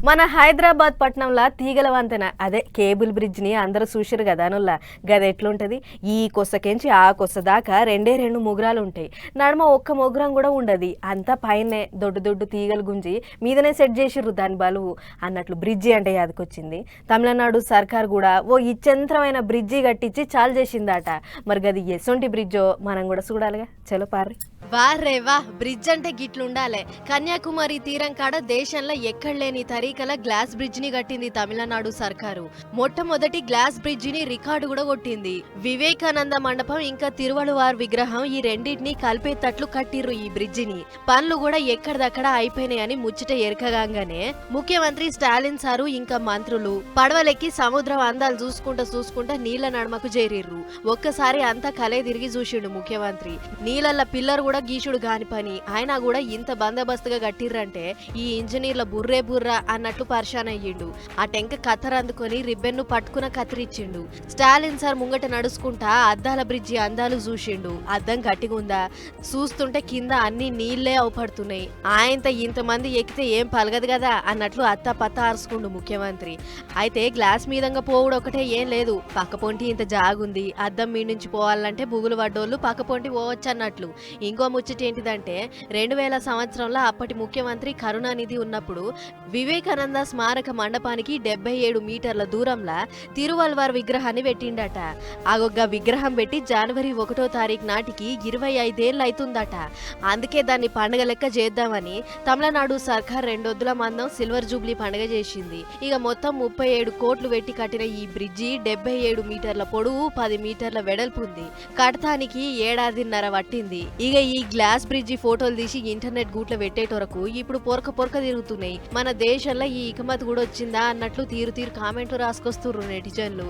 మన హైదరాబాద్ పట్టణంలో తీగల వంతెన అదే కేబుల్ బ్రిడ్జ్ని అందరూ చూసిరు కదా అనుల్లా గది ఎట్లుంటుంది. ఈ కొసకెంచి ఆ కొస దాకా రెండు మొగురాలు ఉంటాయి. నడుమ ఒక్క మొగురం కూడా ఉండదు. అంతా పైనే దొడ్డు తీగలు గుంజి మీదనే సెట్ చేసిర్రు దాని బలువు అన్నట్లు బ్రిడ్జి అంటే యాదకొచ్చింది. తమిళనాడు సర్కార్ కూడా ఓ ఇచ్చంత్రమైన బ్రిడ్జి కట్టించి చాలు చేసిందట. మరి గది ఎసొంటి బ్రిడ్జో మనం కూడా చూడాలిగా. చలో పార్రి. వారే వా బ్రిడ్జ్ అంటే గిట్లుండాలే. కన్యాకుమారి తీరం కాడ దేశంలో ఎక్కడ లేని తరీకల గ్లాస్ బ్రిడ్జ్ ని కట్టింది తమిళనాడు సర్కారు. మొట్టమొదటి గ్లాస్ బ్రిడ్జ్ ని రికార్డు కూడా కొట్టింది. వివేకానంద మండపం ఇంకా తిరువళువార్ విగ్రహం ఈ రెండింటిని కలిపేటట్లు కట్టిర్రు ఈ బ్రిడ్జిని. పనులు కూడా ఎక్కడిదక్కడ అయిపోయినాయని ముచ్చట ఎరకగానే ముఖ్యమంత్రి స్టాలిన్ సారు ఇంకా మంత్రులు పడవలెక్కి సముద్రం అందాలు చూసుకుంటా నీళ్ల నడమకు చేరిర్రు. ఒక్కసారి అంతా కలే తిరిగి చూసిండు ముఖ్యమంత్రి. నీళ్ళ పిల్లర్ కూడా గీషుడు గాని పని. అయినా కూడా ఇంత బందోబస్తుగా కట్టిర్రంటే ఈ ఇంజనీర్ల బుర్రా అన్నట్లు పరిశాన్ అయ్యిండు. ఆ టెంక కత్తర అందుకొని రిబ్బెన్ను పట్టుకున్న కత్తిరిచ్చిండు. స్టాలిన్ సార్ ముంగట నడుచుకుంటా అద్దాల బ్రిడ్జి అందాలు చూసిండు. అద్దం గట్టిగుందా చూస్తుంటే కింద అన్ని నీళ్లే అవపడుతున్నాయి. ఆయనతో ఇంతమంది ఎక్కితే ఏం పలగదు కదా అన్నట్లు అత్త అరుచుకుండు ముఖ్యమంత్రి. అయితే గ్లాస్ మీదంగా పోవుడు ఒకటే ఏం లేదు. పక్కపొంటి ఇంత జాగుంది. అద్దం మీ నుంచి పోవాలంటే బుగులు పడ్డోళ్ళు పక్కపొంటి పోవచ్చు అన్నట్లు. ఇంకో ముచ్చట ఏంటిదంటే 2000 సంవత్సరంలో అప్పటి ముఖ్యమంత్రి కరుణానిధి ఉన్నప్పుడు వివేకానంద స్మారక మండపానికి 77 మీటర్ల దూరంలో తిరువల్వార్ విగ్రహాన్ని పెట్టిండట. ఆగొగ్గ విగ్రహం పెట్టి జనవరి 1వ తారీఖు నాటికి 25 ఏళ్ళు అవుతుందట. అందుకే దాన్ని పండుగ లెక్క చేద్దామని తమిళనాడు సర్కార్ 2 వద్దుల మందం సిల్వర్ జూబ్లీ పండుగ చేసింది. ఇక మొత్తం 37 కోట్లు పెట్టి కట్టిన ఈ బ్రిడ్జి 77 మీటర్ల పొడవు 10 మీటర్ల వెడల్పు ఉంది. కడతానికి 1.5 ఏళ్ల పట్టింది. ఇక ఈ గ్లాస్ బ్రిడ్జి ఫోటోలు తీసి ఇంటర్నెట్ గూట్లో పెట్టేటోరకు ఇప్పుడు పొరక తిరుగుతున్నాయి. మన దేశంలో ఈ ఇకమత్ కూడా వచ్చిందా అన్నట్లు తీరు కామెంట్లు రాసుకొస్తుర్రు నెటిజన్లు.